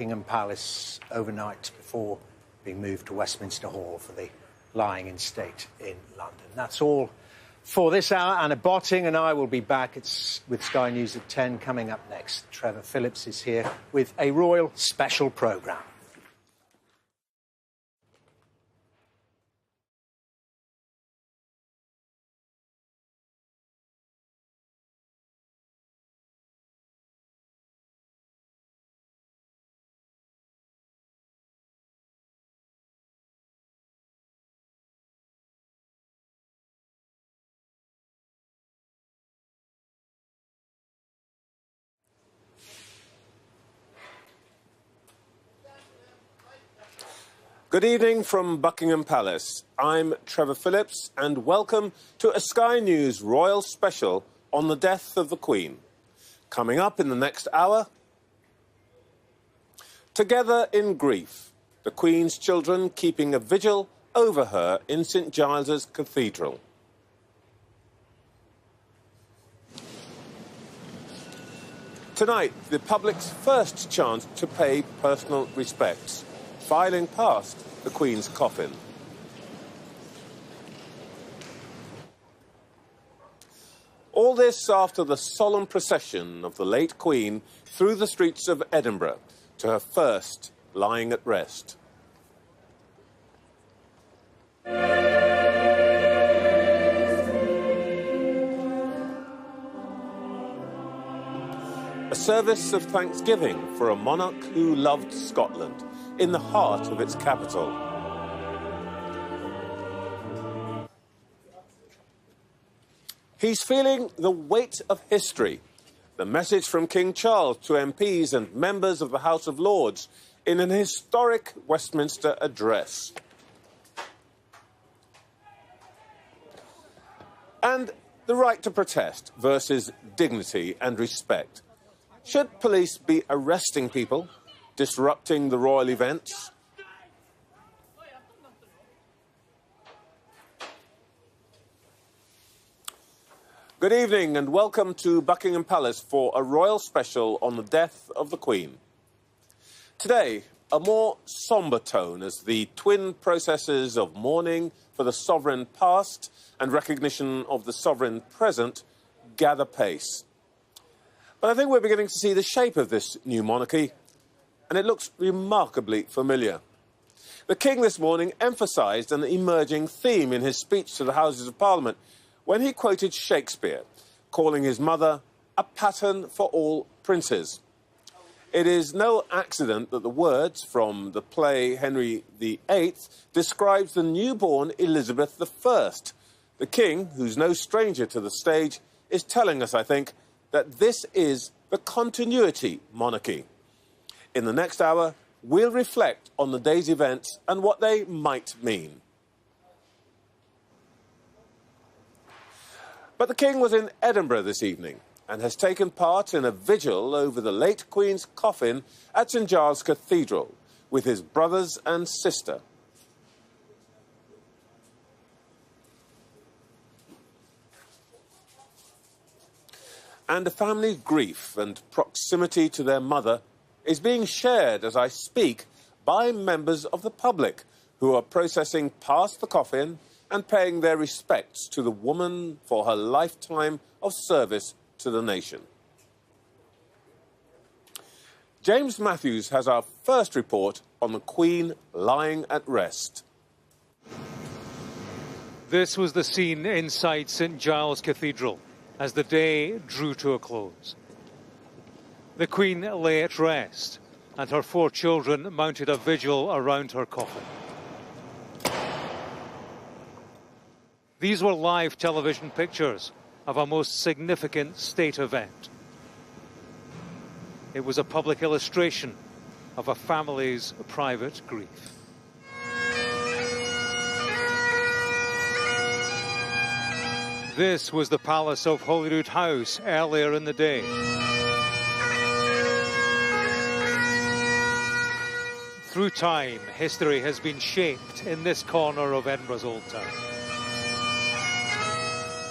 Buckingham Palace overnight before being moved to Westminster Hall for the lying in state in London. That's all for this hour. Anna Botting and I will be back with Sky News at 10. Coming up next, Trevor Phillips is here with a royal special programme. Good evening from Buckingham Palace. I'm Trevor Phillips and welcome to a Sky News Royal Special on the death of the Queen. Coming up in the next hour, together in grief, the Queen's children keeping a vigil over her in St Giles's Cathedral. Tonight, the public's first chance to pay personal respects, filing past the Queen's coffin. All this after the solemn procession of the late Queen through the streets of Edinburgh to her first lying at rest. A service of thanksgiving for a monarch who loved Scotland in the heart of its capital. He's feeling the weight of history. The message from King Charles to MPs and members of the House of Lords in an historic Westminster address. And the right to protest versus dignity and respect. Should police be arresting people, disrupting the royal events? Good evening and welcome to Buckingham Palace for a royal special on the death of the Queen. Today, a more sombre tone as the twin processes of mourning for the sovereign past and recognition of the sovereign present gather pace. But I think we're beginning to see the shape of this new monarchy, and it looks remarkably familiar. The King this morning emphasised an emerging theme in his speech to the Houses of Parliament when he quoted Shakespeare, calling his mother a pattern for all princes. It is no accident that the words from the play Henry VIII describes the newborn Elizabeth I. The King, who's no stranger to the stage, is telling us, I think, that this is the continuity monarchy. In the next hour, we'll reflect on the day's events and what they might mean. But the King was in Edinburgh this evening and has taken part in a vigil over the late Queen's coffin at St Giles Cathedral with his brothers and sister. And the family's grief and proximity to their mother is being shared as I speak by members of the public who are processing past the coffin and paying their respects to the woman for her lifetime of service to the nation. James Matthews has our first report on the Queen lying at rest. This was the scene inside St Giles Cathedral as the day drew to a close. The Queen lay at rest, and her 4 children mounted a vigil around her coffin. These were live television pictures of a most significant state event. It was a public illustration of a family's private grief. This was the Palace of Holyrood House earlier in the day. Through time, history has been shaped in this corner of Edinburgh's Old Town.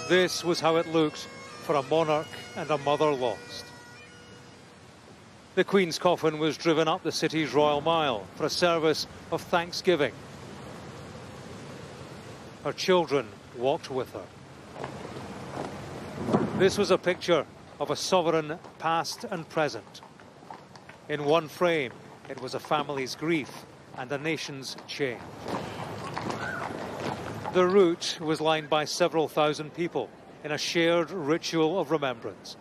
This was how it looked for a monarch and a mother lost. The Queen's coffin was driven up the city's Royal Mile for a service of thanksgiving. Her children walked with her. This was a picture of a sovereign past and present. In one frame, it was a family's grief and a nation's change. The route was lined by several thousand people in a shared ritual of remembrance.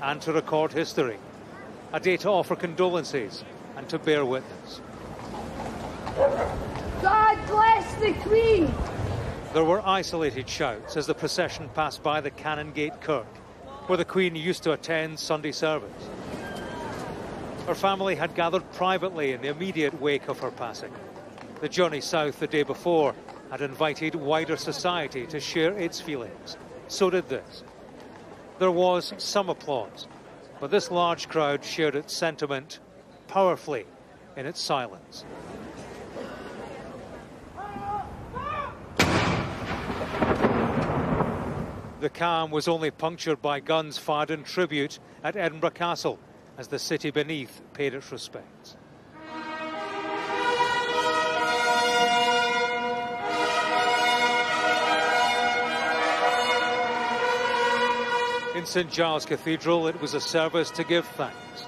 And to record history, a day to offer condolences and to bear witness. God bless the Queen! There were isolated shouts as the procession passed by the Canongate Kirk, where the Queen used to attend Sunday service. Her family had gathered privately in the immediate wake of her passing. The journey south the day before had invited wider society to share its feelings. So did this. There was some applause, but this large crowd shared its sentiment powerfully in its silence. The calm was only punctured by guns fired in tribute at Edinburgh Castle as the city beneath paid its respects. In St Giles Cathedral, it was a service to give thanks.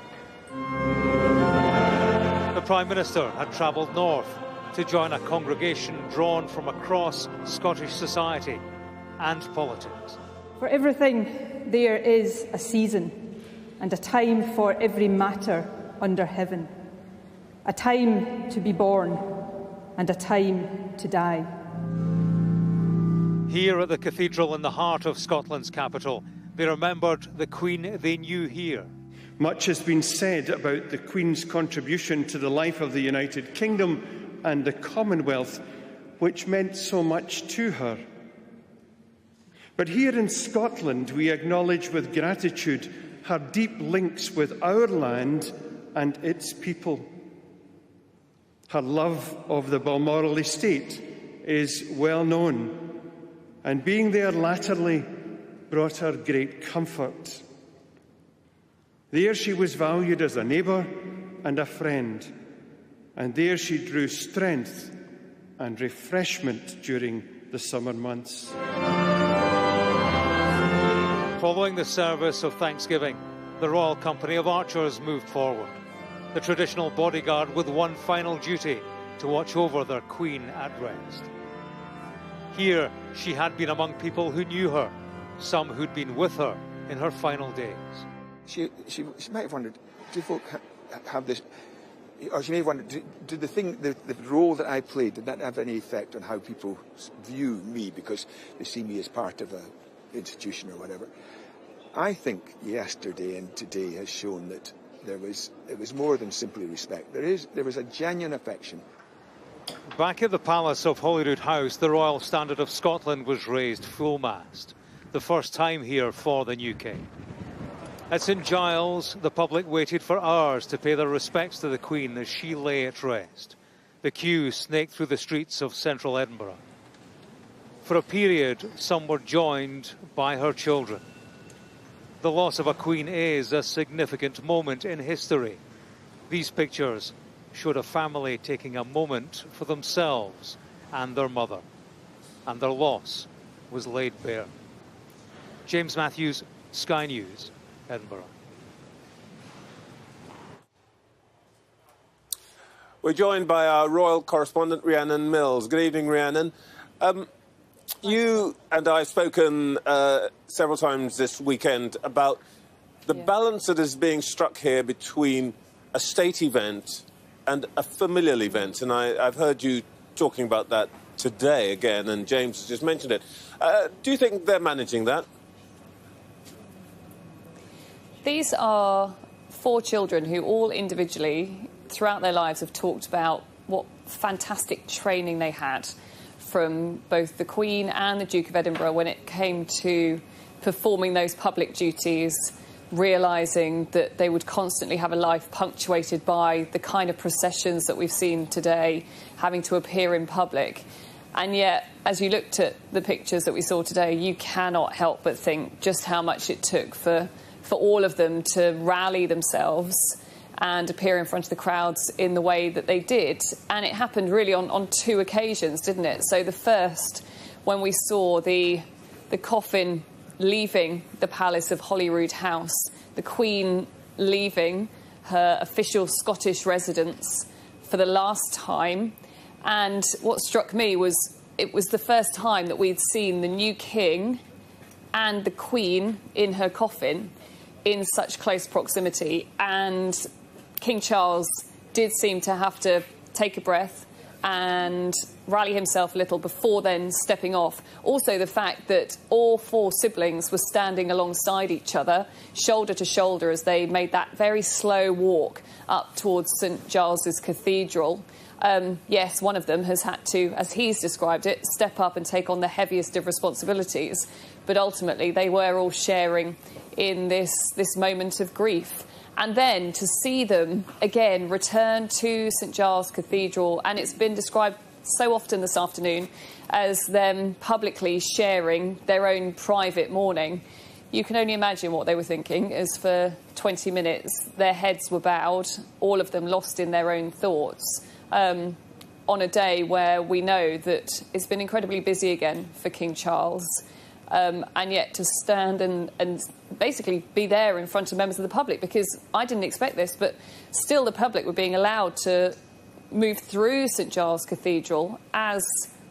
The Prime Minister had travelled north to join a congregation drawn from across Scottish society and politics. For everything there is a season and a time for every matter under heaven, a time to be born and a time to die. Here at the cathedral in the heart of Scotland's capital, they remembered the Queen they knew here. Much has been said about the Queen's contribution to the life of the United Kingdom and the Commonwealth, which meant so much to her. But here in Scotland, we acknowledge with gratitude her deep links with our land and its people. Her love of the Balmoral estate is well known, and being there latterly brought her great comfort. There she was valued as a neighbour and a friend, and there she drew strength and refreshment during the summer months. Following the service of Thanksgiving, the Royal Company of Archers moved forward, the traditional bodyguard with one final duty to watch over their Queen at rest. Here, she had been among people who knew her, some who'd been with her in her final days. She might have wondered, do folk have this, or she may have wondered, did the role that I played, did that have any effect on how people view me because they see me as part of an institution or whatever? I think yesterday and today has shown that it was more than simply respect. There was a genuine affection. Back at the Palace of Holyrood House, the Royal Standard of Scotland was raised full-mast, the first time here for the new king. At St Giles, the public waited for hours to pay their respects to the Queen as she lay at rest. The queue snaked through the streets of central Edinburgh. For a period, some were joined by her children. The loss of a queen is a significant moment in history. These pictures showed a family taking a moment for themselves and their mother, and their loss was laid bare. James Matthews, Sky News, Edinburgh. We're joined by our royal correspondent, Rhiannon Mills. Good evening, Rhiannon. You and I have spoken several times this weekend about the balance that is being struck here between a state event and a familial event. And I've heard you talking about that today again, and James has just mentioned it. Do you think they're managing that? These are 4 children who all individually, throughout their lives, have talked about what fantastic training they had from both the Queen and the Duke of Edinburgh when it came to performing those public duties, realising that they would constantly have a life punctuated by the kind of processions that we've seen today, having to appear in public. And yet, as you looked at the pictures that we saw today, you cannot help but think just how much it took for for all of them to rally themselves and appear in front of the crowds in the way that they did. And it happened really on two occasions, didn't it? So the first, when we saw the coffin leaving the palace of Holyrood House, the Queen leaving her official Scottish residence for the last time. And what struck me was it was the first time that we'd seen the new king and the Queen in her coffin in such close proximity. And King Charles did seem to have to take a breath and rally himself a little before then stepping off. Also, the fact that all four siblings were standing alongside each other, shoulder to shoulder, as they made that very slow walk up towards St Giles's Cathedral. Yes, one of them has had to, as he's described it, step up and take on the heaviest of responsibilities. But ultimately, they were all sharing in this moment of grief. And then to see them, again, return to St Giles Cathedral, and it's been described so often this afternoon as them publicly sharing their own private mourning. You can only imagine what they were thinking, as for 20 minutes their heads were bowed, all of them lost in their own thoughts, on a day where we know that it's been incredibly busy again for King Charles. And yet to stand and basically be there in front of members of the public, because I didn't expect this, but still the public were being allowed to move through St Giles Cathedral as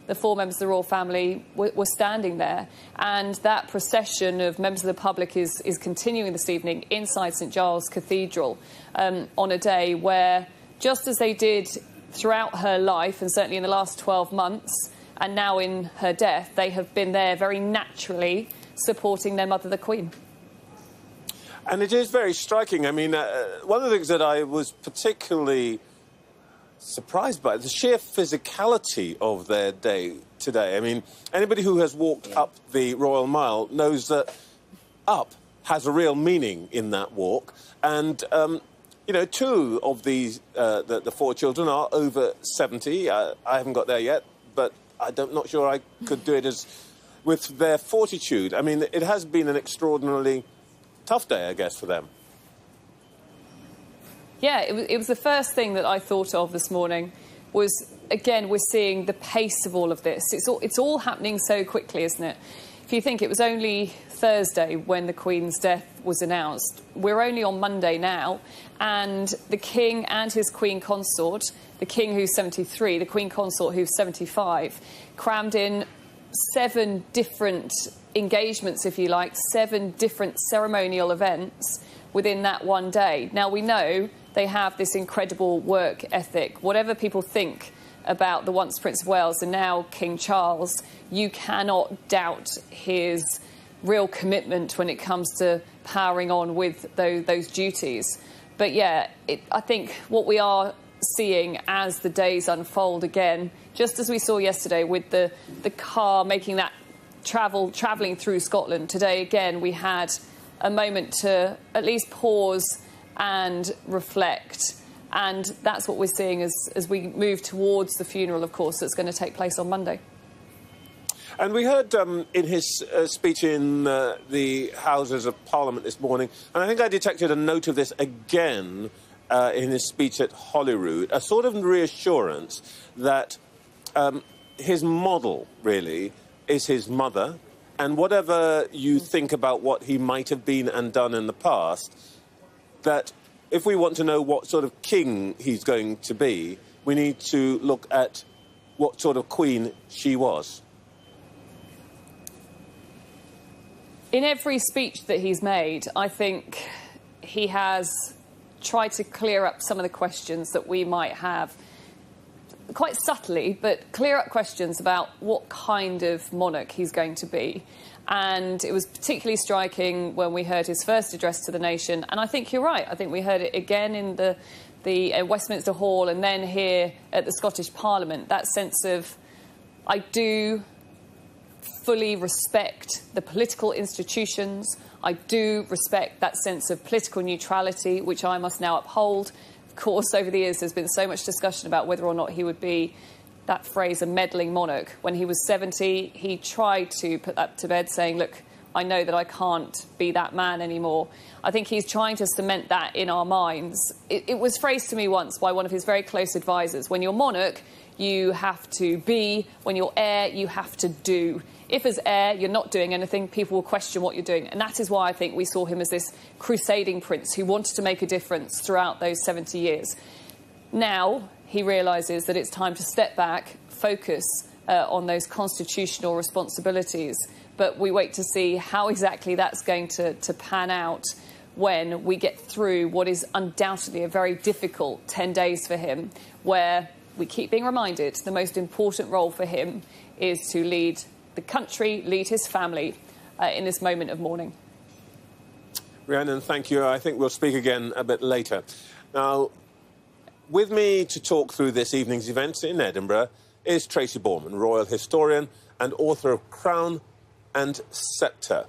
the four members of the royal family were standing there. And that procession of members of the public is continuing this evening inside St Giles Cathedral, on a day where, just as they did throughout her life, and certainly in the last 12 months, and now in her death, they have been there very naturally supporting their mother, the Queen. And it is very striking. I mean, one of the things that I was particularly surprised by, the sheer physicality of their day today. I mean, anybody who has walked up the Royal Mile knows that up has a real meaning in that walk. And, you know, two of these, the four children are over 70. I haven't got there yet, but I'm not sure I could do it with their fortitude. I mean, it has been an extraordinarily tough day, I guess, for them. Yeah, it was the first thing that I thought of this morning was, again, we're seeing the pace of all of this. It's all happening so quickly, isn't it? If you think it was only Thursday when the Queen's death was announced, we're only on Monday now, and the King and his Queen Consort, the King who's 73, the Queen Consort who's 75, crammed in 7 different engagements, if you like, 7 different ceremonial events within that one day. Now, we know they have this incredible work ethic. Whatever people think about the once Prince of Wales and now King Charles, you cannot doubt his real commitment when it comes to powering on with those duties. But yeah, I think what we are seeing as the days unfold again, just as we saw yesterday with the car making that travelling through Scotland, today again we had a moment to at least pause and reflect. And that's what we're seeing as we move towards the funeral, of course, that's going to take place on Monday. And we heard in his speech in the Houses of Parliament this morning, and I think I detected a note of this again in his speech at Holyrood, a sort of reassurance that his model, really, is his mother, and whatever you think about what he might have been and done in the past, that if we want to know what sort of king he's going to be, we need to look at what sort of queen she was. In every speech that he's made, I think he has tried to clear up some of the questions that we might have, quite subtly, but clear up questions about what kind of monarch he's going to be. And it was particularly striking when we heard his first address to the nation. And I think you're right. I think we heard it again in the Westminster Hall and then here at the Scottish Parliament, that sense of, I do fully respect the political institutions. I do respect that sense of political neutrality, which I must now uphold. Of course, over the years, there's been so much discussion about whether or not he would be, that phrase, a meddling monarch. When he was 70, he tried to put that to bed, saying, look, I know that I can't be that man anymore. I think he's trying to cement that in our minds. It was phrased to me once by one of his very close advisors: when you're monarch, you have to be; when you're heir, you have to do. If as heir you're not doing anything, people will question what you're doing. And that is why I think we saw him as this crusading prince who wanted to make a difference throughout those 70 years. Now he realises that it's time to step back, focus on those constitutional responsibilities. But we wait to see how exactly that's going to pan out when we get through what is undoubtedly a very difficult 10 days for him, where we keep being reminded the most important role for him is to lead the country, lead his family in this moment of mourning. Rhiannon, thank you. I think we'll speak again a bit later. Now, with me to talk through this evening's events in Edinburgh is Tracy Borman, royal historian and author of Crown and Sceptre.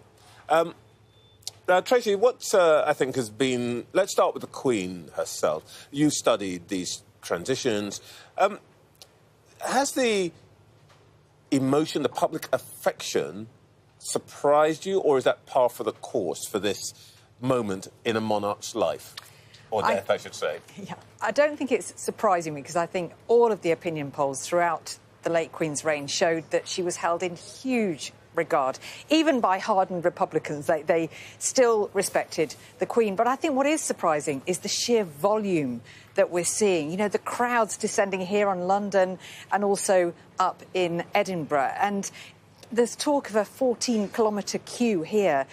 Now, Tracy, what I think has been... Let's start with the Queen herself. You studied these transitions. Has the emotion, the public affection, surprised you, or is that par for the course for this moment in a monarch's life? Or death, I should say. Yeah, I don't think it's surprising me, because I think all of the opinion polls throughout the late Queen's reign showed that she was held in huge regard. Even by hardened Republicans, they still respected the Queen. But I think what is surprising is the sheer volume that we're seeing. You know, the crowds descending here on London and also up in Edinburgh. And there's talk of a 14-kilometre queue here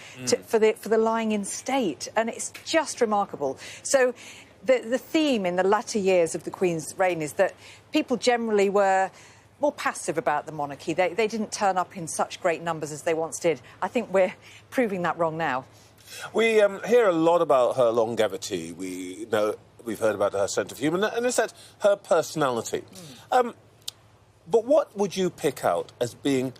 for the lying in state, and it's just remarkable. So the theme in the latter years of the Queen's reign is that people generally were more passive about the monarchy. They didn't turn up in such great numbers as they once did. I think we're proving that wrong now. We hear a lot about her longevity. We've heard about her sense of humour, and in a sense, her personality. But what would you pick out as being,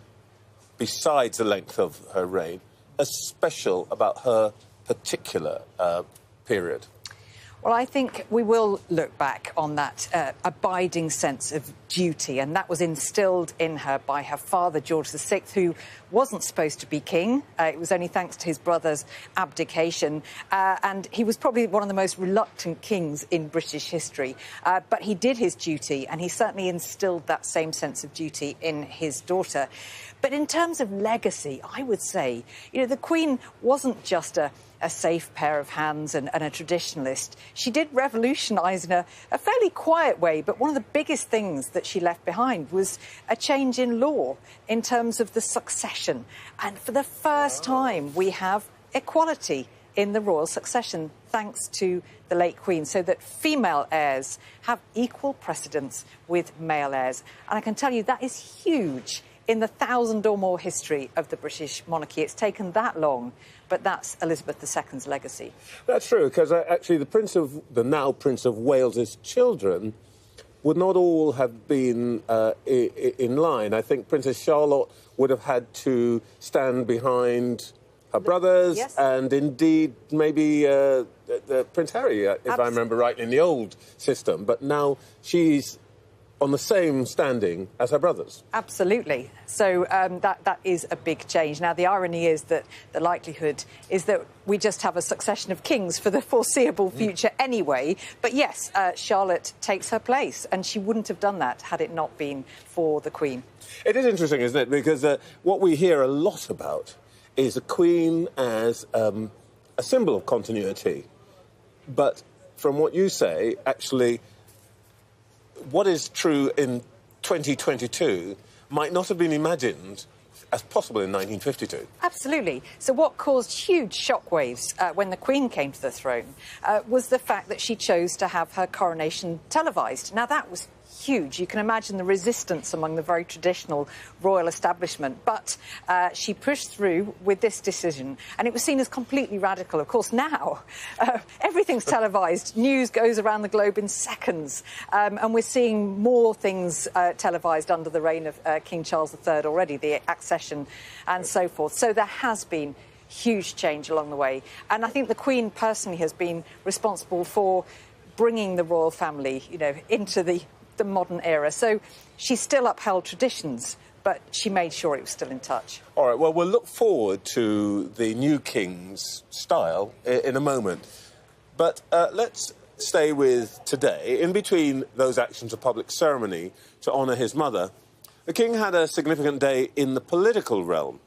besides the length of her reign, as special about her particular period? Well, I think we will look back on that abiding sense of duty, and that was instilled in her by her father, George VI, who wasn't supposed to be king. It was only thanks to his brother's abdication, and he was probably one of the most reluctant kings in British history. But he did his duty, and he certainly instilled that same sense of duty in his daughter. But in terms of legacy, I would say, you know, the Queen wasn't just a safe pair of hands and a traditionalist. She did revolutionise in a fairly quiet way, but one of the biggest things that she left behind was a change in law in terms of the succession. And for the first time, we have equality in the royal succession, thanks to the late Queen, so that female heirs have equal precedence with male heirs. And I can tell you that is huge in the 1,000 or more history of the British monarchy. It's taken that long, but that's Elizabeth II's legacy. That's true, because actually the now Prince of Wales's children would not all have been in line. I think Princess Charlotte would have had to stand behind her brothers, yes, and indeed maybe Prince Harry, if I remember right, in the old system. But now she's on the same standing as her brothers. Absolutely. So that is a big change. Now, the irony is that the likelihood is that we just have a succession of kings for the foreseeable future anyway. But yes, Charlotte takes her place, and she wouldn't have done that had it not been for the Queen. It is interesting, isn't it? Because what we hear a lot about is the Queen as a symbol of continuity. But from what you say, actually, what is true in 2022 might not have been imagined as possible in 1952. Absolutely. So what caused huge shockwaves when the Queen came to the throne was the fact that she chose to have her coronation televised. Now, that was huge. You can imagine the resistance among the very traditional royal establishment. But she pushed through with this decision, and it was seen as completely radical. Of course, now everything's televised. News goes around the globe in seconds. And we're seeing more things televised under the reign of King Charles III already, the accession and so forth. So there has been huge change along the way. And I think the Queen personally has been responsible for bringing the royal family, you know, into the modern era. So she still upheld traditions, but she made sure it was still in touch. All right, well, we'll look forward to the new King's style in a moment. But let's stay with today. In between those actions of public ceremony to honour his mother, the King had a significant day in the political realm.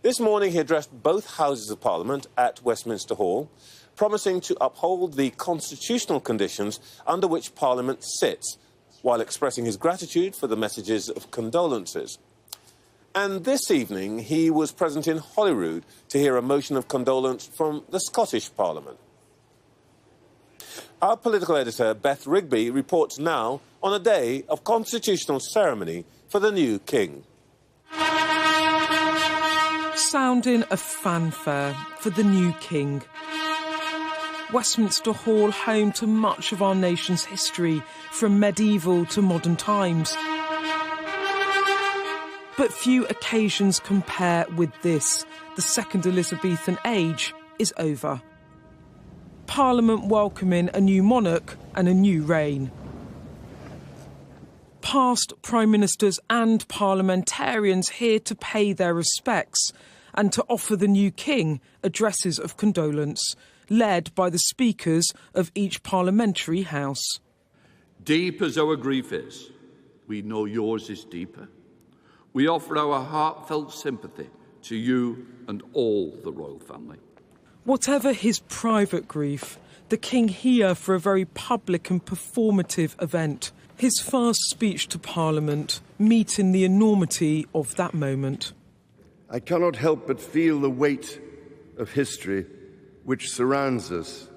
This morning he addressed both Houses of Parliament at Westminster Hall, promising to uphold the constitutional conditions under which Parliament sits, while expressing his gratitude for the messages of condolences. And this evening he was present in Holyrood to hear a motion of condolence from the Scottish Parliament. Our political editor, Beth Rigby, reports now on a day of constitutional ceremony for the new King. Sounding a fanfare for the new King. Westminster Hall, home to much of our nation's history, from medieval to modern times. But few occasions compare with this. The second Elizabethan age is over. Parliament welcoming a new monarch and a new reign. Past Prime Ministers and parliamentarians here to pay their respects and to offer the new King addresses of condolence, led by the speakers of each parliamentary house. Deep as our grief is, we know yours is deeper. We offer our heartfelt sympathy to you and all the royal family. Whatever his private grief, the King here for a very public and performative event. His first speech to Parliament, meeting the enormity of that moment. I cannot help but feel the weight of history which surrounds us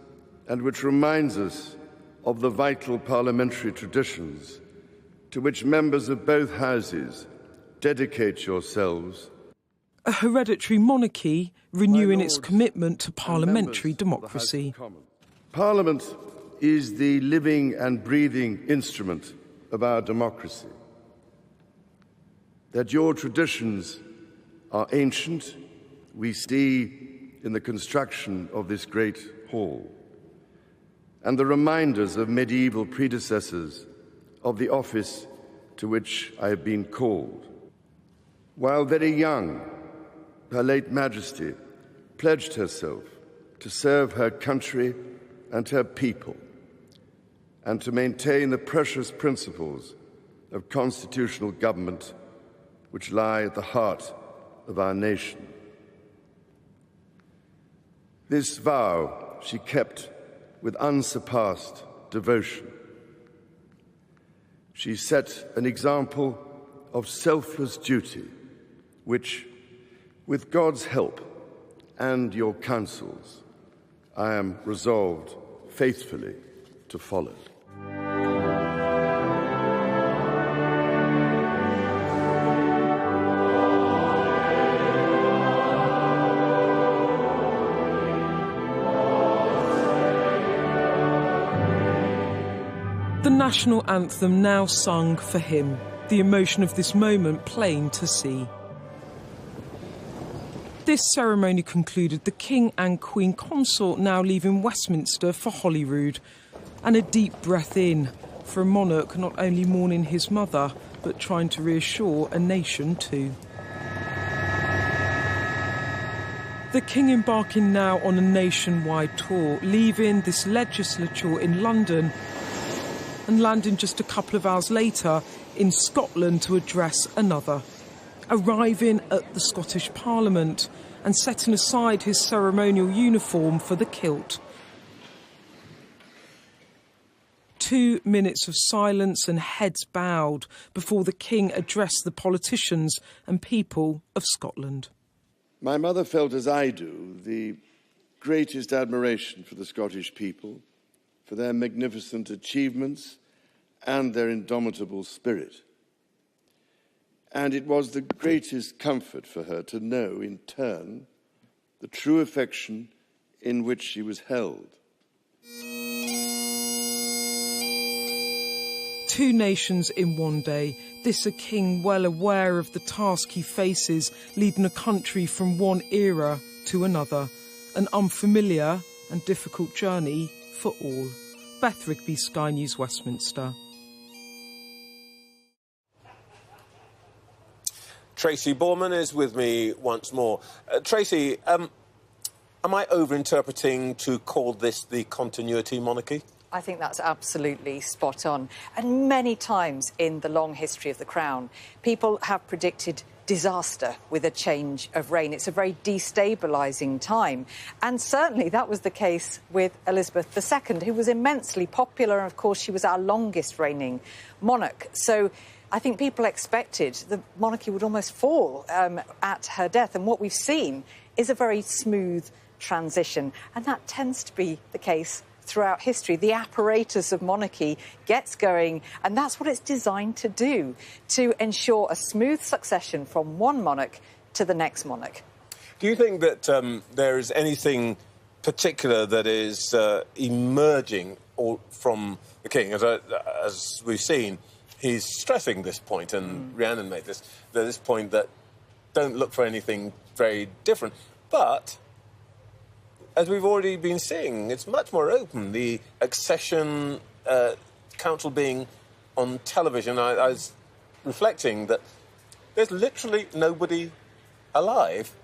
and which reminds us of the vital parliamentary traditions to which members of both houses dedicate yourselves. A hereditary monarchy renewing its commitment to parliamentary democracy. Parliament is the living and breathing instrument of our democracy. That your traditions are ancient, we see in the construction of this great hall, and the reminders of medieval predecessors of the office to which I have been called. While very young, Her late Majesty pledged herself to serve her country and her people, and to maintain the precious principles of constitutional government which lie at the heart of our nation. This vow she kept with unsurpassed devotion. She set an example of selfless duty, which, with God's help and your counsels, I am resolved faithfully to follow. The national anthem now sung for him, the emotion of this moment plain to see. This ceremony concluded, the King and Queen Consort now leaving Westminster for Holyrood, and a deep breath in for a monarch not only mourning his mother, but trying to reassure a nation too. The King embarking now on a nationwide tour, leaving this legislature in London and landing just a couple of hours later in Scotland to address another. Arriving at the Scottish Parliament and setting aside his ceremonial uniform for the kilt. 2 minutes of silence and heads bowed before the King addressed the politicians and people of Scotland. My mother felt, as I do, the greatest admiration for the Scottish people, for their magnificent achievements and their indomitable spirit. And it was the greatest comfort for her to know, in turn, the true affection in which she was held. 2 nations in one day, this a king well aware of the task he faces, leading a country from one era to another. An unfamiliar and difficult journey for all. Beth Rigby, Sky News, Westminster. Tracy Borman is with me once more. Tracy, am I over-interpreting to call this the continuity monarchy? I think that's absolutely spot on. And many times in the long history of the Crown, people have predicted disaster with a change of reign. It's a very destabilising time. And certainly that was the case with Elizabeth II, who was immensely popular. And, of course, she was our longest reigning monarch. So I think people expected the monarchy would almost fall at her death. And what we've seen is a very smooth transition. And that tends to be the case throughout history. The apparatus of monarchy gets going, and that's what it's designed to do, to ensure a smooth succession from one monarch to the next monarch. Do you think that there is anything particular that is emerging from the king? As we've seen, he's stressing this point, and Rhiannon made this point, that don't look for anything very different. But as we've already been seeing, it's much more open. The accession council being on television, I was reflecting that there's literally nobody alive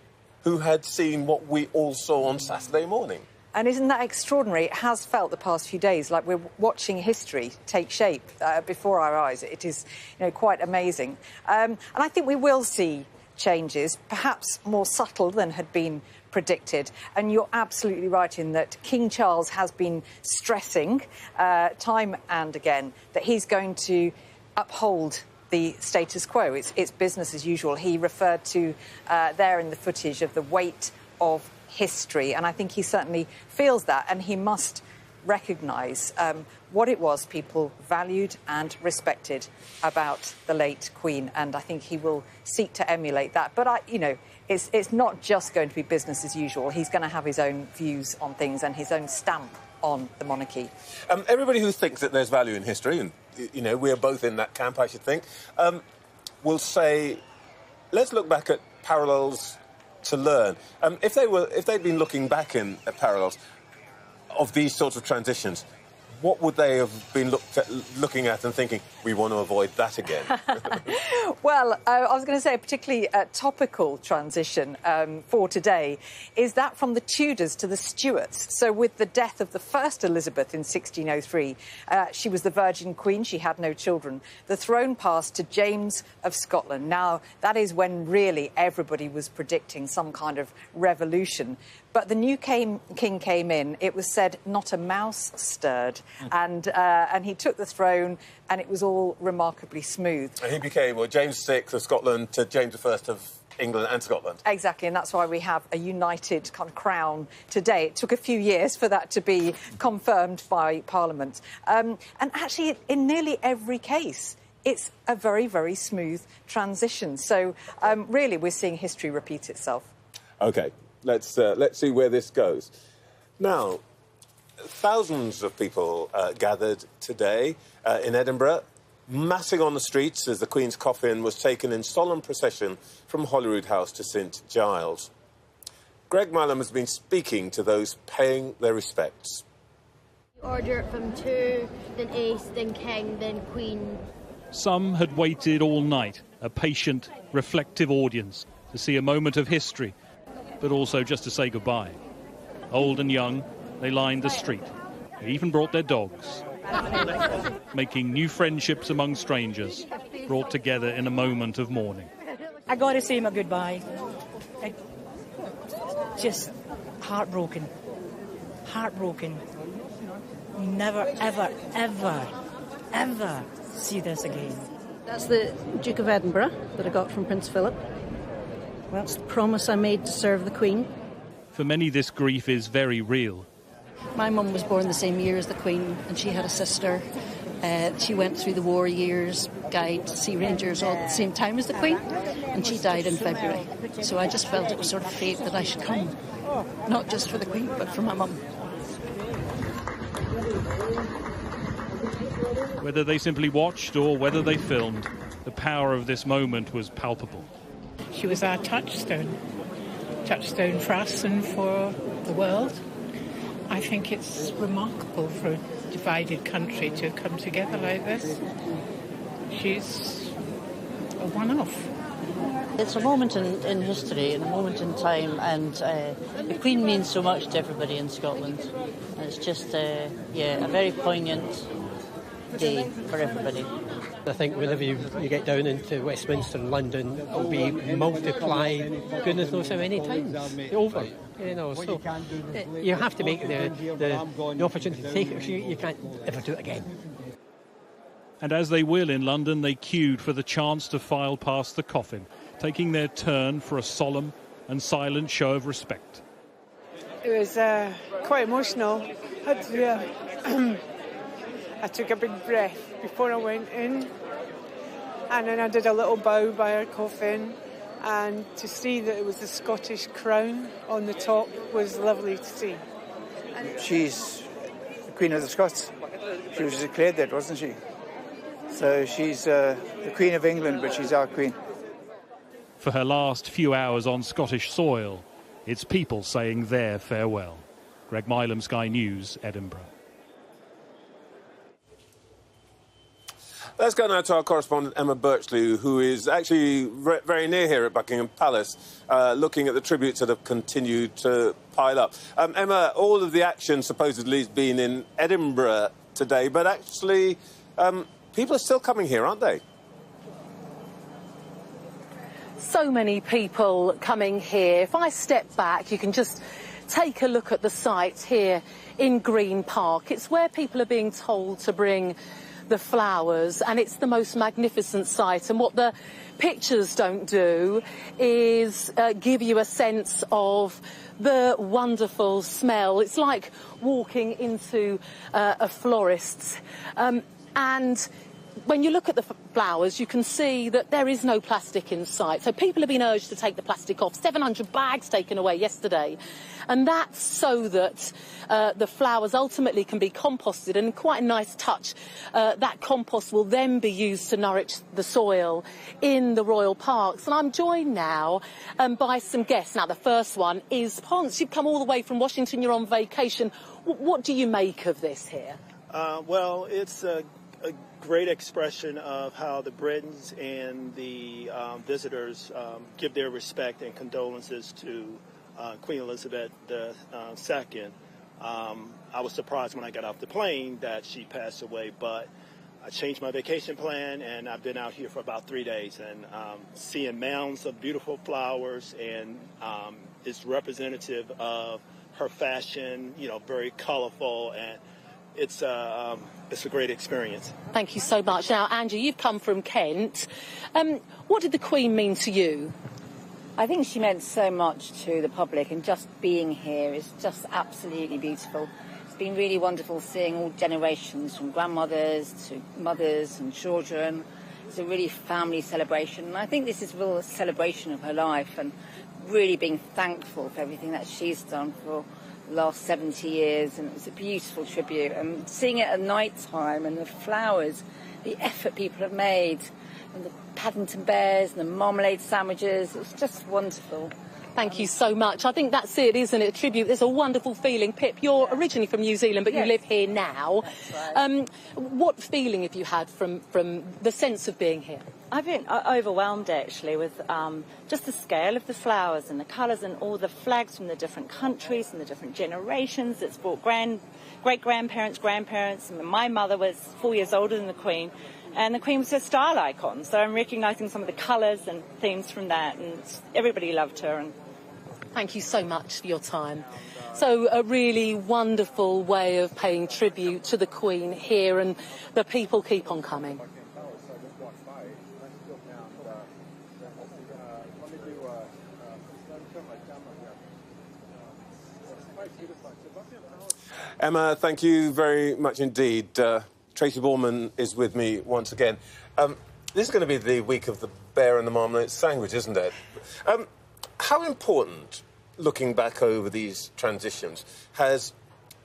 who had seen what we all saw on Saturday morning. And isn't that extraordinary? It has felt the past few days like we're watching history take shape before our eyes. It is, quite amazing. And I think we will see changes, perhaps more subtle than had been predicted. And you're absolutely right in that King Charles has been stressing time and again that he's going to uphold the status quo. It's business as usual. He referred to there in the footage of the weight of history, and I think he certainly feels that, and he must recognise what it was people valued and respected about the late Queen, and I think he will seek to emulate that. But it's not just going to be business as usual. He's going to have his own views on things and his own stamp on the monarchy. Everybody who thinks that there's value in history, and we're both in that camp, I should think, will say, let's look back at parallels to learn. If they'd been looking back at parallels of these sorts of transitions, what would they have been looking at and thinking, we want to avoid that again? Well, I was going to say a particularly topical transition for today is that from the Tudors to the Stuarts. So with the death of the first Elizabeth in 1603, she was the Virgin Queen. She had no children. The throne passed to James of Scotland. Now, that is when really everybody was predicting some kind of revolution. But the new king came in. It was said not a mouse stirred, and he took the throne, and it was all remarkably smooth. And he became James VI of Scotland to James I of England and Scotland. Exactly, and that's why we have a united kind of crown today. It took a few years for that to be confirmed by Parliament. And actually, in nearly every case, it's a very, very smooth transition. So, really, we're seeing history repeat itself. OK. Let's see where this goes. Now, thousands of people gathered today in Edinburgh, massing on the streets as the Queen's coffin was taken in solemn procession from Holyrood House to St Giles. Greg Milam has been speaking to those paying their respects. Order from 2, then Ace, then King, then Queen. Some had waited all night, a patient, reflective audience, to see a moment of history, but also just to say goodbye. Old and young, they lined the street. They even brought their dogs, making new friendships among strangers, brought together in a moment of mourning. I got to say my goodbye. Just heartbroken. Heartbroken. Never, ever, ever, ever see this again. That's the Duke of Edinburgh that I got from Prince Philip. Well, that's the promise I made to serve the Queen. For many, this grief is very real. My mum was born the same year as the Queen, and she had a sister. She went through the war years, died, Sea Rangers, all at the same time as the Queen, and she died in February. So I just felt it was sort of fate that I should come, not just for the Queen, but for my mum. Whether they simply watched or whether they filmed, the power of this moment was palpable. She was our touchstone for us and for the world. I think it's remarkable for a divided country to come together like this. She's a one-off. It's a moment in history and a moment in time, and the Queen means so much to everybody in Scotland. And it's just, a very poignant day for everybody. I think whenever you get down into Westminster and London, it'll be multiplied goodness knows how many times over. You know, so you have to make the opportunity to take it, so you can't ever do it again. And as they will in London, they queued for the chance to file past the coffin, taking their turn for a solemn and silent show of respect. It was quite emotional. I took a big breath before I went in, and then I did a little bow by her coffin, and to see that it was the Scottish crown on the top was lovely to see. She's the Queen of the Scots. She was declared that, wasn't she? So she's the Queen of England, but she's our Queen. For her last few hours on Scottish soil, it's people saying their farewell. Greg Milam, Sky News, Edinburgh. Let's go now to our correspondent Emma Birchley, who is actually very near here at Buckingham Palace, looking at the tributes that have continued to pile up. Emma, all of the action supposedly has been in Edinburgh today, but actually people are still coming here, aren't they? So many people coming here. If I step back, you can just take a look at the site here in Green Park. It's where people are being told to bring the flowers, and it's the most magnificent sight. And what the pictures don't do is give you a sense of the wonderful smell. It's like walking into a florist's. And when you look at the flowers, you can see that there is no plastic in sight. So people have been urged to take the plastic off. 700 bags taken away yesterday. And that's so that the flowers ultimately can be composted. And quite a nice touch, that compost will then be used to nourish the soil in the royal parks. And I'm joined now by some guests. Now, the first one is Ponce. You've come all the way from Washington. You're on vacation. What do you make of this here? Well, it's a great expression of how the Britons and the visitors give their respect and condolences to Queen Elizabeth II. I was surprised when I got off the plane that she passed away, but I changed my vacation plan, and I've been out here for about 3 days, and seeing mounds of beautiful flowers, and it's representative of her fashion, you know, very colorful, and it's a great experience. Thank you so much. Now, Angie, you've come from Kent. What did the Queen mean to you? I think she meant so much to the public, and just being here is just absolutely beautiful. It's been really wonderful seeing all generations, from grandmothers to mothers and children. It's a really family celebration, and I think this is a real celebration of her life, and really being thankful for everything that she's done for the last 70 years, and it's a beautiful tribute. And seeing it at night time, and the flowers, the effort people have made, and the Paddington bears and the marmalade sandwiches, it's just wonderful. Thank you so much. I think that's it, isn't it? A tribute. There's a wonderful feeling. Pip, you're originally from New Zealand, but you live here now. That's right. What feeling have you had from the sense of being here? I've been overwhelmed, actually, with just the scale of the flowers and the colours and all the flags from the different countries and the different generations. It's brought great-grandparents, grandparents. And my mother was 4 years older than the Queen, and the Queen was her style icon. So I'm recognising some of the colours and themes from that, and everybody loved her. And thank you so much for your time. So a really wonderful way of paying tribute to the Queen here, and the people keep on coming. Emma, thank you very much indeed. Tracy Borman is with me once again. This is going to be the week of the bear and the marmalade sandwich, isn't it? How important, looking back over these transitions, has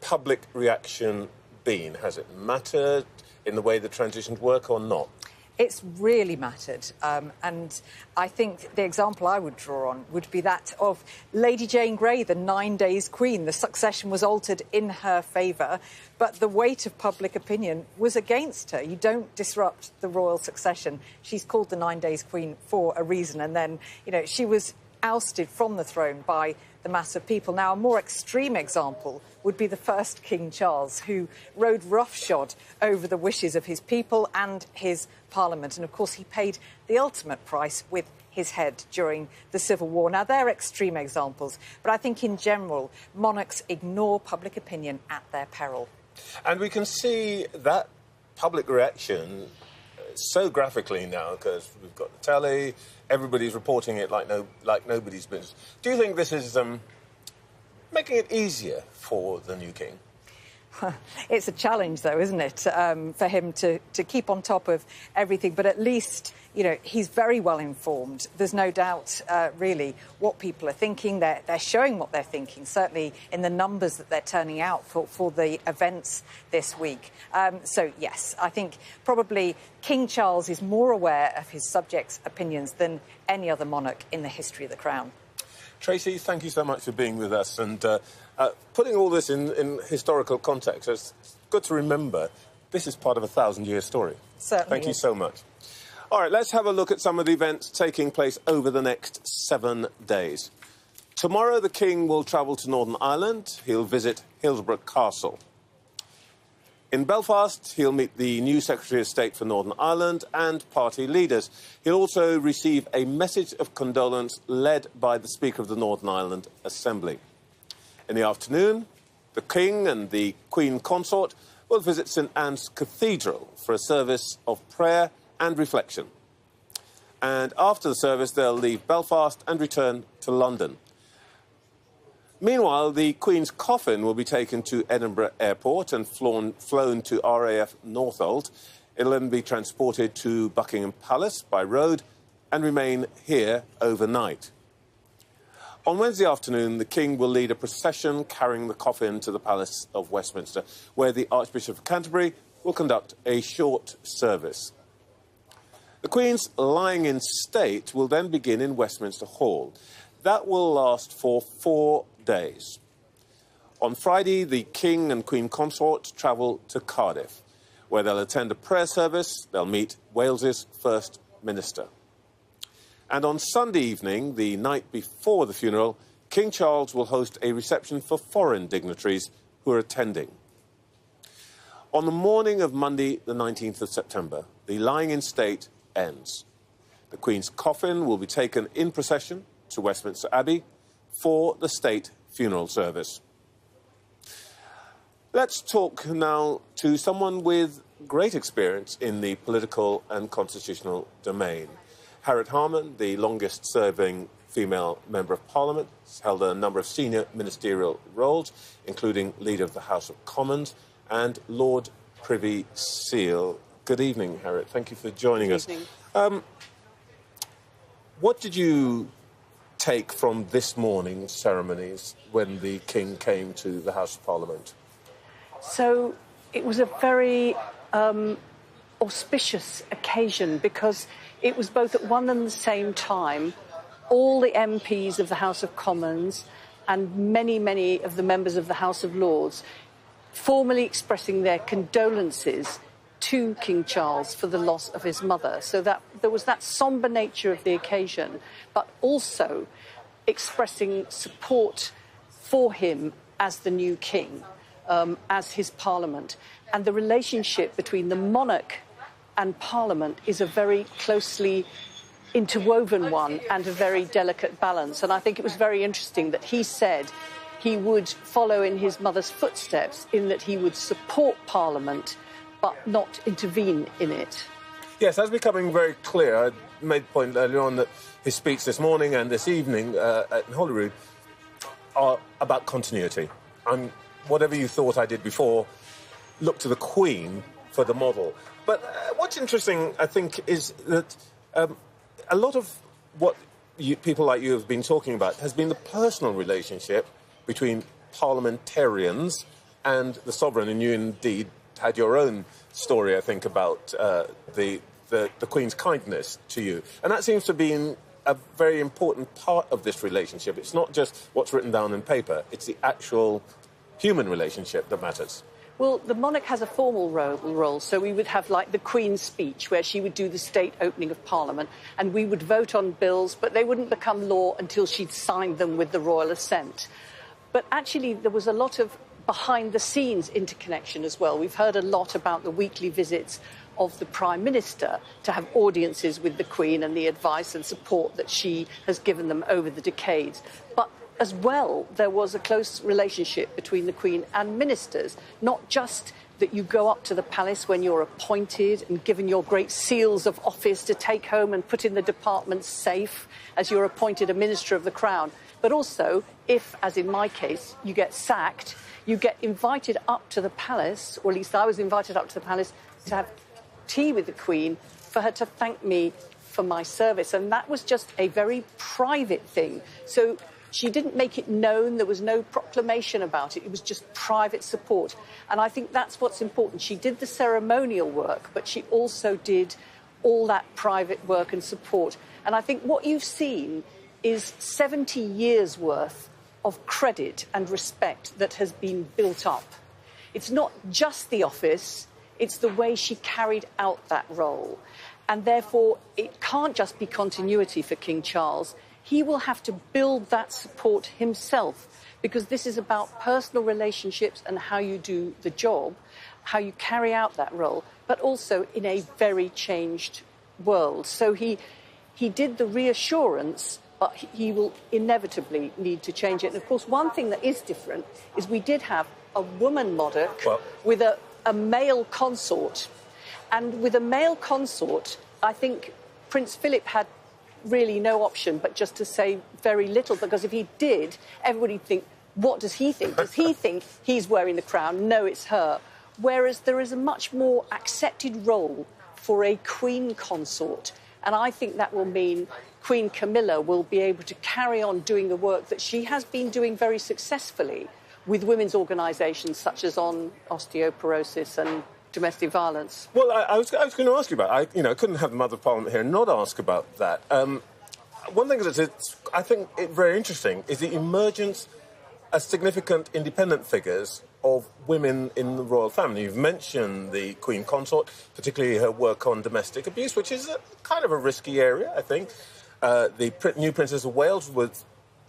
public reaction been? Has it mattered in the way the transitions work or not? It's really mattered. And I think the example I would draw on would be that of Lady Jane Grey, the 9 days queen. The succession was altered in her favour, but the weight of public opinion was against her. You don't disrupt the royal succession. She's called the 9 days queen for a reason. And then, you know, she was ousted from the throne by the mass of people. Now, a more extreme example would be the first King Charles, who rode roughshod over the wishes of his people and his Parliament. And, of course, he paid the ultimate price with his head during the Civil War. Now, they're extreme examples, but I think in general, monarchs ignore public opinion at their peril. And we can see that public reaction so graphically now, because we've got the telly, everybody's reporting it like nobody's business. Do you think this is making it easier for the new king? It's a challenge, though, isn't it, for him to keep on top of everything. But at least, you know, he's very well informed. There's no doubt, really, what people are thinking. They're showing what they're thinking, certainly in the numbers that they're turning out for the events this week. So, yes, I think probably King Charles is more aware of his subjects' opinions than any other monarch in the history of the crown. Tracy, thank you so much for being with us and putting all this in historical context. It's good to remember this is part of a 1,000-year story. Certainly. Thank you so much. All right, let's have a look at some of the events taking place over the next 7 days. Tomorrow, the King will travel to Northern Ireland. He'll visit Hillsborough Castle. In Belfast, he'll meet the new Secretary of State for Northern Ireland and party leaders. He'll also receive a message of condolence led by the Speaker of the Northern Ireland Assembly. In the afternoon, the King and the Queen Consort will visit St Anne's Cathedral for a service of prayer and reflection. And after the service, they'll leave Belfast and return to London. Meanwhile, the Queen's coffin will be taken to Edinburgh Airport and flown to RAF Northolt. It'll then be transported to Buckingham Palace by road and remain here overnight. On Wednesday afternoon, the King will lead a procession carrying the coffin to the Palace of Westminster, where the Archbishop of Canterbury will conduct a short service. The Queen's lying in state will then begin in Westminster Hall. That will last for 4 days. On Friday, the King and Queen Consort travel to Cardiff, where they'll attend a prayer service. They'll meet Wales's First Minister. And on Sunday evening, the night before the funeral, King Charles will host a reception for foreign dignitaries who are attending. On the morning of Monday, the 19th of September, the lying in state ends. The Queen's coffin will be taken in procession to Westminster Abbey for the state funeral service. Let's talk now to someone with great experience in the political and constitutional domain. Harriet Harman, the longest-serving female Member of Parliament, has held a number of senior ministerial roles, including Leader of the House of Commons and Lord Privy Seal. Good evening, Harriet. Thank you for joining us. Good evening. What did you take from this morning's ceremonies when the King came to the House of Parliament? So it was a very auspicious occasion because it was both at one and the same time all the MPs of the House of Commons and many, many of the members of the House of Lords formally expressing their condolences to King Charles for the loss of his mother. So that there was that sombre nature of the occasion, but also expressing support for him as the new king, as his parliament. And the relationship between the monarch and parliament is a very closely interwoven one and a very delicate balance. And I think it was very interesting that he said he would follow in his mother's footsteps in that he would support parliament but not intervene in it. Yes, that's becoming very clear. I made the point earlier on that his speech this morning and this evening at Holyrood are about continuity. Whatever you thought I did before, look to the Queen for the model. But what's interesting, I think, is that a lot of what people like you have been talking about has been the personal relationship between parliamentarians and the sovereign, and you indeed had your own story, I think, about the the Queen's kindness to you. And that seems to be a very important part of this relationship. It's not just what's written down in paper, it's the actual human relationship that matters. Well, the monarch has a formal role, so we would have, like, the Queen's speech, where she would do the state opening of Parliament, and we would vote on bills, but they wouldn't become law until she'd signed them with the royal assent. But actually, there was a lot of behind-the-scenes interconnection as well. We've heard a lot about the weekly visits of the Prime Minister to have audiences with the Queen and the advice and support that she has given them over the decades. But as well, there was a close relationship between the Queen and ministers, not just that you go up to the palace when you're appointed and given your great seals of office to take home and put in the department's safe as you're appointed a Minister of the Crown, but also if, as in my case, you get sacked, you get invited up to the palace, or at least I was invited up to the palace, to have tea with the Queen for her to thank me for my service. And that was just a very private thing. So she didn't make it known. There was no proclamation about it. It was just private support. And I think that's what's important. She did the ceremonial work, but she also did all that private work and support. And I think what you've seen is 70 years' worth of credit and respect that has been built up. It's not just the office, it's the way she carried out that role. And therefore, it can't just be continuity for King Charles. He will have to build that support himself, because this is about personal relationships and how you do the job, how you carry out that role, but also in a very changed world. So he did the reassurance, but he will inevitably need to change it. And of course, one thing that is different is we did have a woman monarch with a male consort. And with a male consort, I think Prince Philip had really no option but just to say very little, because if he did, everybody would think, what does he think? Does he think he's wearing the crown? No, it's her. Whereas there is a much more accepted role for a Queen consort. And I think that will mean Queen Camilla will be able to carry on doing the work that she has been doing very successfully with women's organisations such as on osteoporosis and domestic violence. Well, I was going to ask you about it. I couldn't have the Mother of Parliament here and not ask about that. One thing that's, I think, very interesting is the emergence as significant independent figures of women in the royal family. You've mentioned the Queen Consort, particularly her work on domestic abuse, which is kind of a risky area, I think. The new Princess of Wales was,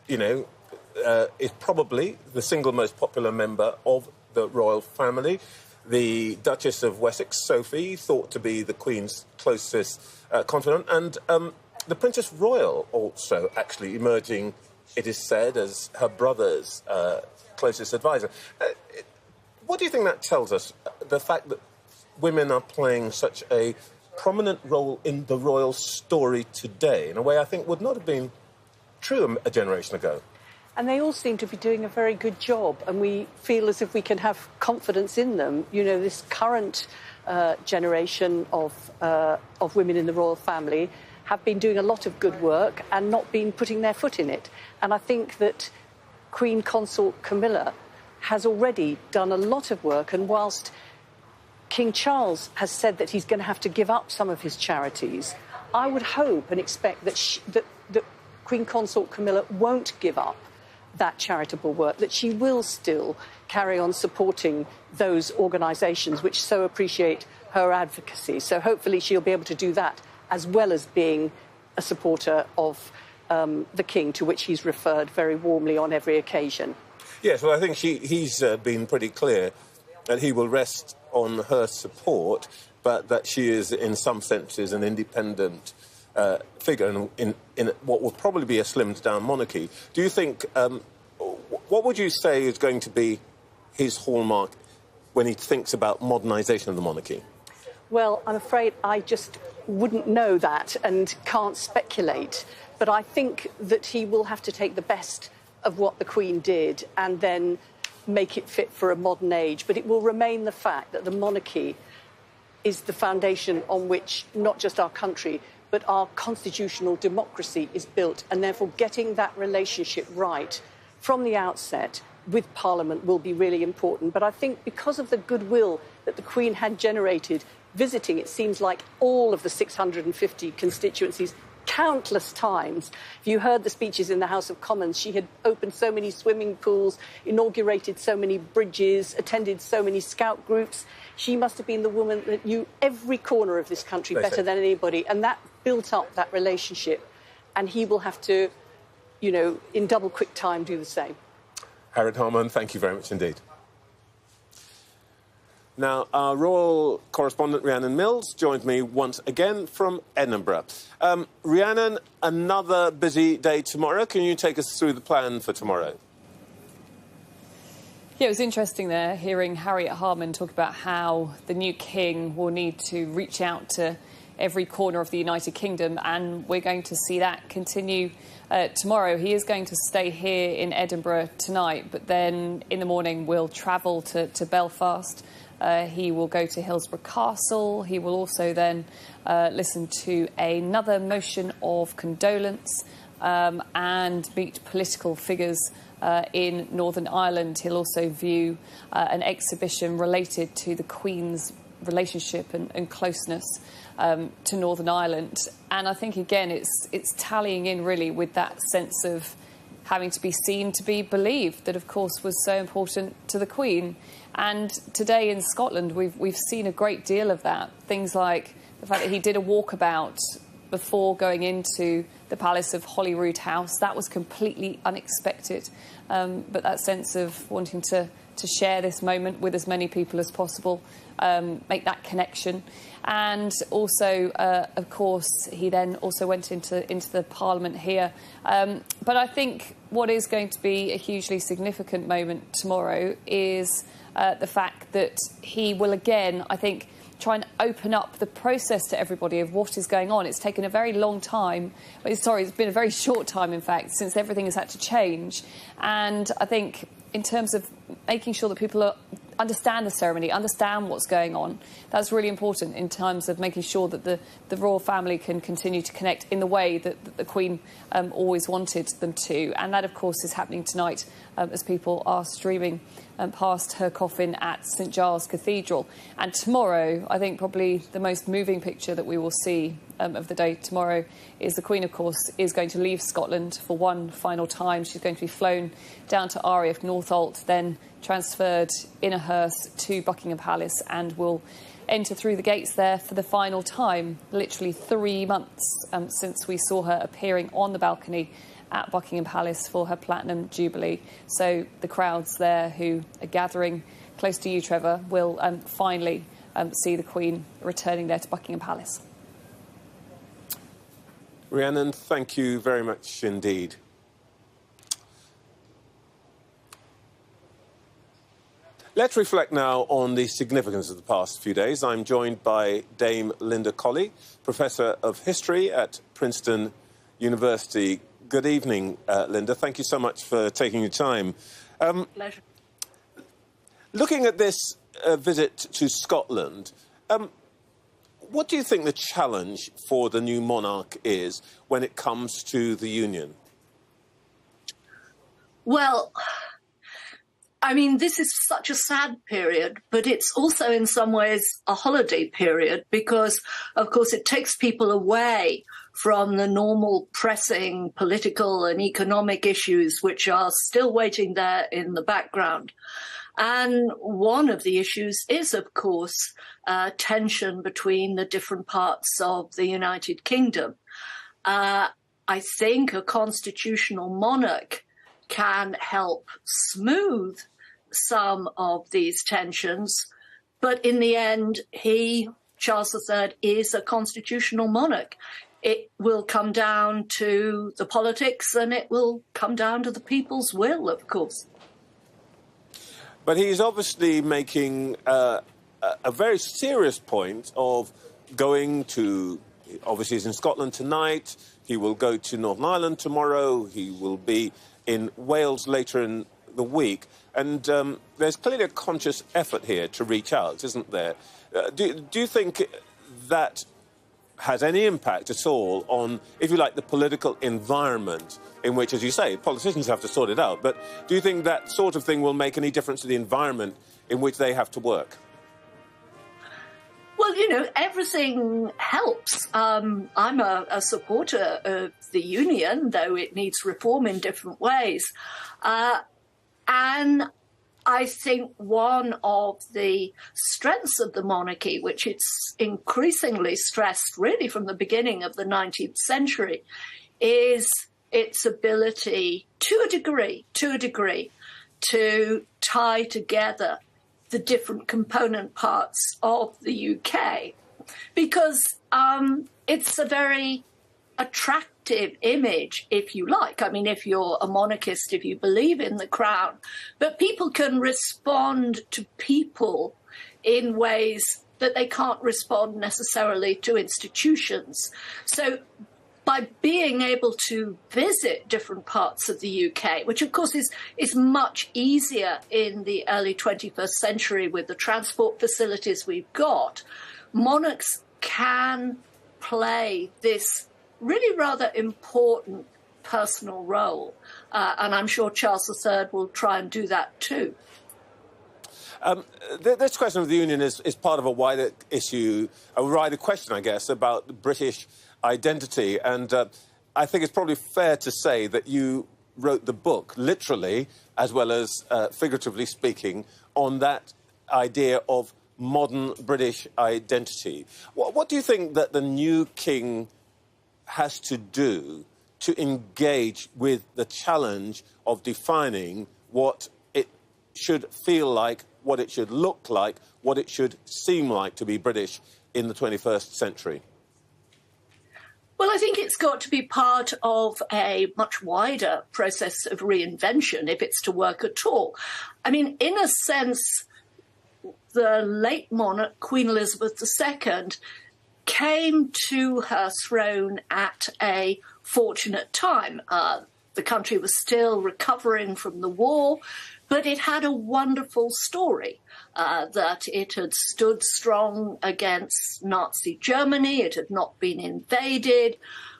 is probably the single most popular member of the royal family. The Duchess of Wessex, Sophie, thought to be the Queen's closest confidant, and the Princess Royal also actually emerging, it is said, as her brother's closest advisor. What do you think that tells us, the fact that women are playing such a prominent role in the royal story today, in a way I think would not have been true a generation ago? And they all seem to be doing a very good job, and we feel as if we can have confidence in them. This current generation of women in the royal family have been doing a lot of good work and not been putting their foot in it. And I think that Queen Consort Camilla has already done a lot of work, and whilst King Charles has said that he's going to have to give up some of his charities, I would hope and expect that Queen Consort Camilla won't give up that charitable work, that she will still carry on supporting those organisations which so appreciate her advocacy. So hopefully she'll be able to do that, as well as being a supporter of the King, to which he's referred very warmly on every occasion. Yes, well, I think he's been pretty clear that he will rest on her support, but that she is, in some senses, an independent figure in what will probably be a slimmed-down monarchy. Do you think... what would you say is going to be his hallmark when he thinks about modernisation of the monarchy? Well, I'm afraid I just wouldn't know that and can't speculate. But I think that he will have to take the best of what the Queen did and then make it fit for a modern age. But it will remain the fact that the monarchy is the foundation on which not just our country, but our constitutional democracy is built. And therefore, getting that relationship right from the outset with Parliament will be really important. But I think because of the goodwill that the Queen had generated visiting, it seems like all of the 650 constituencies countless times. If you heard the speeches in the House of Commons, she had opened so many swimming pools, inaugurated so many bridges, attended so many scout groups. She must have been the woman that knew every corner of this country better than anybody, and that built up that relationship. And he will have to, you know, in double quick time do the same. Harriet Harman, thank you very much indeed. Now, our royal correspondent Rhiannon Mills joined me once again from Edinburgh. Rhiannon, another busy day tomorrow. Can you take us through the plan for tomorrow? Yeah, it was interesting there, hearing Harriet Harman talk about how the new king will need to reach out to every corner of the United Kingdom, and we're going to see that continue tomorrow. He is going to stay here in Edinburgh tonight, but then in the morning will travel to Belfast. He will go to Hillsborough Castle. He will also then listen to another motion of condolence and meet political figures in Northern Ireland. He'll also view an exhibition related to the Queen's relationship and closeness to Northern Ireland. And I think, again, it's tallying in really with that sense of having to be seen to be believed, that, of course, was so important to the Queen. And today in Scotland, we've seen a great deal of that. Things like the fact that he did a walkabout before going into the Palace of Holyrood House. That was completely unexpected. But that sense of wanting to share this moment with as many people as possible, make that connection. And also, of course, he then also went into the Parliament here. But I think what is going to be a hugely significant moment tomorrow is the fact that he will again, I think, try and open up the process to everybody of what is going on. It's taken a very long time. It's been a very short time, in fact, since everything has had to change. And I think in terms of making sure that people understand the ceremony, understand what's going on, that's really important in terms of making sure that the royal family can continue to connect in the way that the Queen always wanted them to. And that, of course, is happening tonight as people are streaming past her coffin at St Giles Cathedral. And tomorrow, I think probably the most moving picture that we will see of the day tomorrow is the Queen, of course, is going to leave Scotland for one final time. She's going to be flown down to RAF Northolt, then transferred in a hearse to Buckingham Palace, and will enter through the gates there for the final time. Literally 3 months since we saw her appearing on the balcony at Buckingham Palace for her Platinum Jubilee. So the crowds there who are gathering close to you, Trevor, will finally see the Queen returning there to Buckingham Palace. Rhiannon, thank you very much indeed. Let's reflect now on the significance of the past few days. I'm joined by Dame Linda Colley, Professor of History at Princeton University. Good evening, Linda. Thank you so much for taking your time. Pleasure. Looking at this visit to Scotland, what do you think the challenge for the new monarch is when it comes to the Union? Well, I mean, this is such a sad period, but it's also in some ways a holiday period because, of course, it takes people away from the normal pressing political and economic issues which are still waiting there in the background. And one of the issues is, of course, tension between the different parts of the United Kingdom. I think a constitutional monarch can help smooth some of these tensions, but in the end, Charles III, is a constitutional monarch. It will come down to the politics and it will come down to the people's will, of course. But he's obviously making a very serious point of going to, obviously he's in Scotland tonight, he will go to Northern Ireland tomorrow, he will be in Wales later in the week. And there's clearly a conscious effort here to reach out, isn't there? Do you think that has any impact at all on, if you like, the political environment in which, as you say, politicians have to sort it out? But do you think that sort of thing will make any difference to the environment in which they have to work? Well, Well, you know, everything helps. I'm a supporter of the union, though it needs reform in different ways. And I think one of the strengths of the monarchy, which it's increasingly stressed really from the beginning of the 19th century, is its ability, to a degree, to tie together the different component parts of the UK, because it's a very attractive image, if you like. I mean, if you're a monarchist, if you believe in the crown, but people can respond to people in ways that they can't respond necessarily to institutions. So by being able to visit different parts of the UK, which of course is much easier in the early 21st century with the transport facilities we've got, monarchs can play this really rather important personal role. And I'm sure Charles III will try and do that too. This question of the union is part of a wider issue, a wider question, I guess, about British identity. And I think it's probably fair to say that you wrote the book, literally, as well as figuratively speaking, on that idea of modern British identity. What do you think that the new king has to do to engage with the challenge of defining what it should feel like, what it should look like, what it should seem like to be British in the 21st century? Well, I think it's got to be part of a much wider process of reinvention if it's to work at all. I mean, in a sense, the late monarch, Queen Elizabeth II, came to her throne at a fortunate time. The country was still recovering from the war, but it had a wonderful story, that it had stood strong against Nazi Germany, it had not been invaded,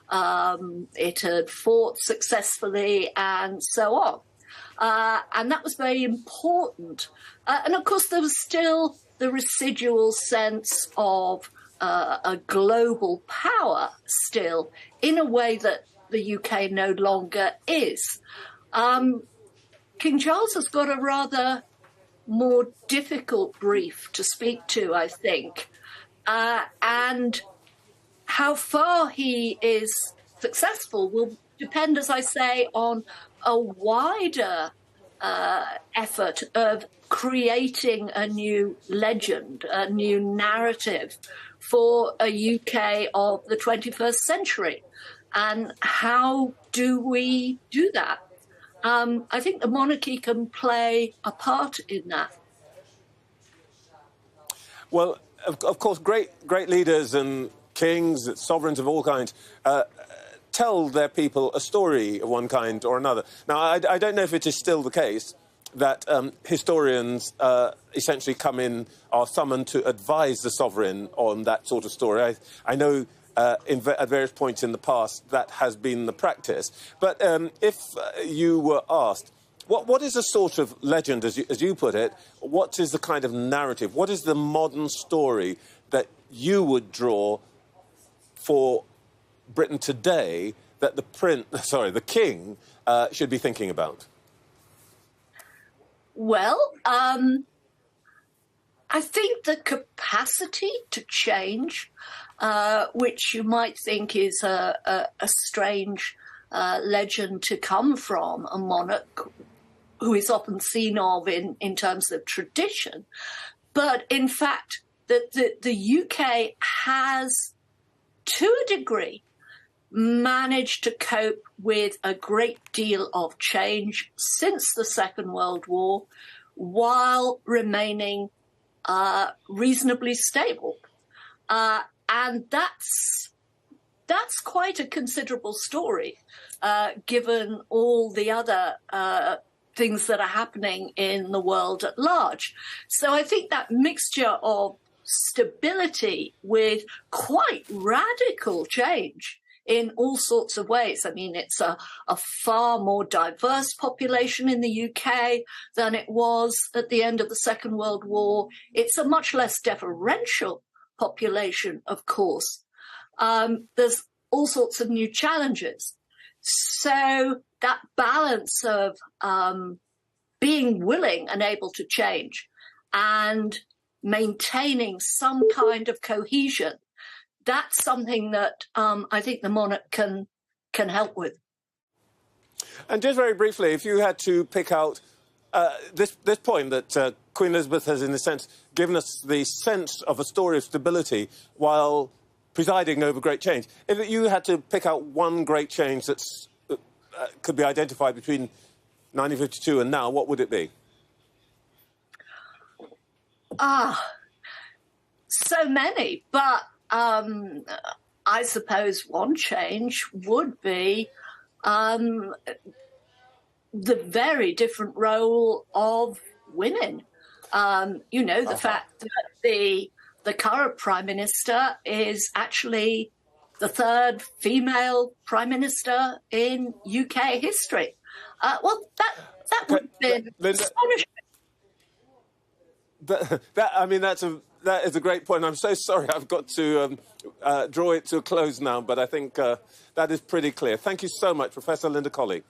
it had fought successfully, and so on. And that was very important. And of course, there was still the residual sense of a global power still, in a way that the UK no longer is. King Charles has got a rather more difficult brief to speak to, I think. And how far he is successful will depend, as I say, on a wider effort of creating a new legend, a new narrative for a UK of the 21st century. And how do we do that? I think the monarchy can play a part in that. Well, of course, great leaders and kings, sovereigns of all kinds, tell their people a story of one kind or another. Now, I don't know if it is still the case that historians essentially are summoned to advise the sovereign on that sort of story. I know at various points in the past that has been the practice. But if you were asked, what is a sort of legend, as you put it, what is the kind of narrative, what is the modern story that you would draw for Britain today that the king should be thinking about? Well, I think the capacity to change, which you might think is a strange legend to come from a monarch who is often seen of in terms of tradition. But in fact, the UK has, to a degree, managed to cope with a great deal of change since the Second World War while remaining reasonably stable. And that's quite a considerable story, given all the other things that are happening in the world at large. So I think that mixture of stability with quite radical change in all sorts of ways. I mean, it's a far more diverse population in the UK than it was at the end of the Second World War. It's a much less deferential population, of course. There's all sorts of new challenges. So that balance of being willing and able to change and maintaining some kind of cohesion, that's something that I think the monarch can help with. And just very briefly, if you had to pick out this point that Queen Elizabeth has, in a sense, given us the sense of a story of stability while presiding over great change. If you had to pick out one great change that could be identified between 1952 and now, what would it be? So many, but I suppose one change would be the very different role of women. The fact that the current Prime Minister is actually the third female Prime Minister in UK history. That would have been astonishing. That is a great point. I'm so sorry I've got to draw it to a close now, but I think that is pretty clear. Thank you so much, Professor Linda Colley.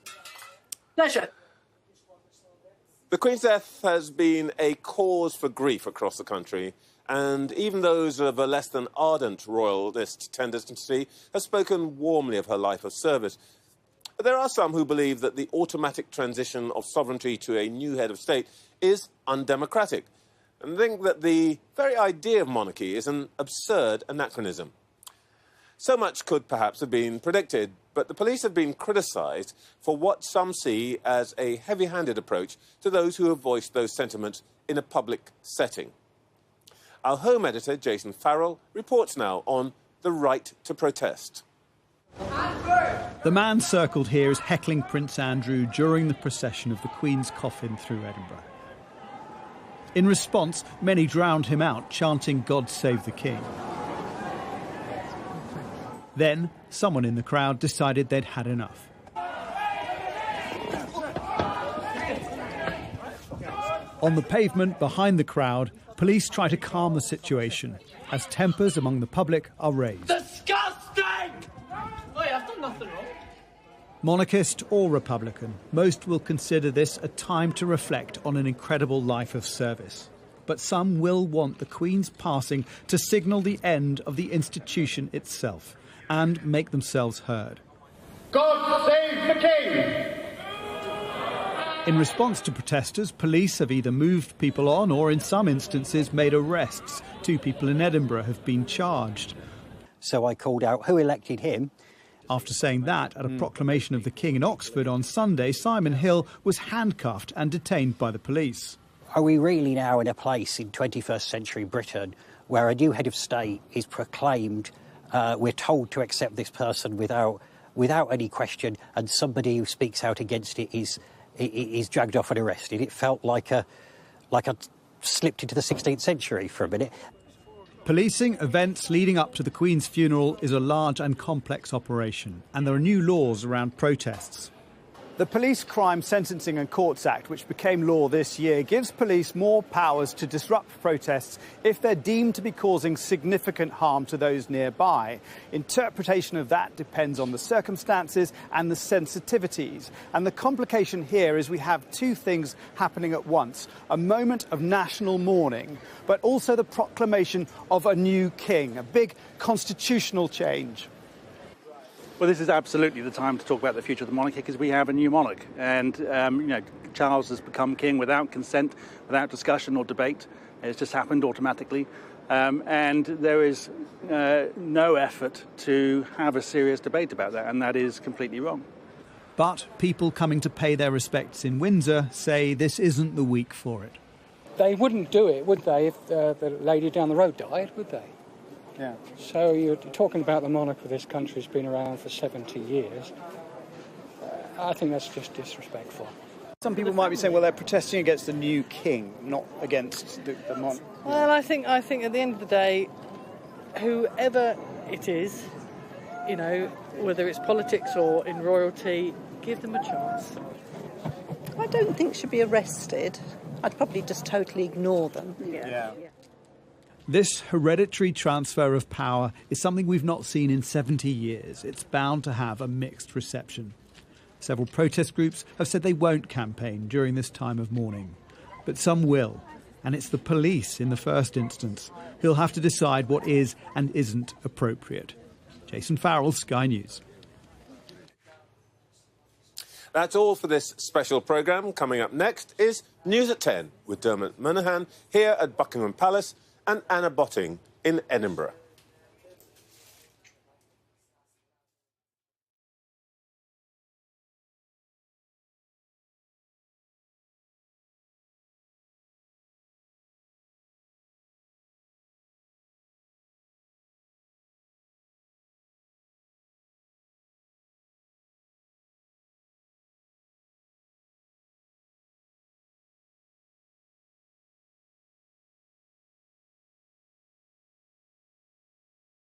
Pleasure. The Queen's death has been a cause for grief across the country, and even those of a less than ardent royalist tendency have spoken warmly of her life of service. But there are some who believe that the automatic transition of sovereignty to a new head of state is undemocratic, and think that the very idea of monarchy is an absurd anachronism. So much could perhaps have been predicted, but the police have been criticised for what some see as a heavy-handed approach to those who have voiced those sentiments in a public setting. Our Home editor, Jason Farrell, reports now on the right to protest. The man circled here is heckling Prince Andrew during the procession of the Queen's coffin through Edinburgh. In response, many drowned him out, chanting, "God save the King." Then, someone in the crowd decided they'd had enough. On the pavement behind the crowd, police try to calm the situation as tempers among the public are raised. Disgusting! Wait, I've done nothing wrong. Monarchist or Republican, most will consider this a time to reflect on an incredible life of service. But some will want the Queen's passing to signal the end of the institution itself and make themselves heard. God save the King! In response to protesters, police have either moved people on or, in some instances, made arrests. 2 people in Edinburgh have been charged. So I called out, who elected him? After saying that, at a proclamation of the King in Oxford on Sunday, Simon Hill was handcuffed and detained by the police. Are we really now in a place in 21st century Britain where a new head of state is proclaimed, we're told to accept this person without any question, and somebody who speaks out against it is dragged off and arrested? It felt like I slipped into the 16th century for a minute. Policing events leading up to the Queen's funeral is a large and complex operation, and there are new laws around protests. The Police Crime Sentencing and Courts Act, which became law this year, gives police more powers to disrupt protests if they're deemed to be causing significant harm to those nearby. Interpretation of that depends on the circumstances and the sensitivities. And the complication here is we have 2 things happening at once: a moment of national mourning, but also the proclamation of a new king, a big constitutional change. Well, this is absolutely the time to talk about the future of the monarchy, because we have a new monarch. And, Charles has become king without consent, without discussion or debate. It's just happened automatically. And there is no effort to have a serious debate about that, and that is completely wrong. But people coming to pay their respects in Windsor say this isn't the week for it. They wouldn't do it, would they, if the lady down the road died, would they? Yeah. So you're talking about the monarch of this country who's been around for 70 years. I think that's just disrespectful. Some people might be saying, well, they're protesting against the new king, not against the monarch. Well, I think at the end of the day, whoever it is, whether it's politics or in royalty, give them a chance. I don't think should be arrested. I'd probably just totally ignore them. Yeah. This hereditary transfer of power is something we've not seen in 70 years. It's bound to have a mixed reception. Several protest groups have said they won't campaign during this time of mourning. But some will, and it's the police in the first instance who'll have to decide what is and isn't appropriate. Jason Farrell, Sky News. That's all for this special programme. Coming up next is News at 10 with Dermot Monaghan here at Buckingham Palace and Anna Botting in Edinburgh.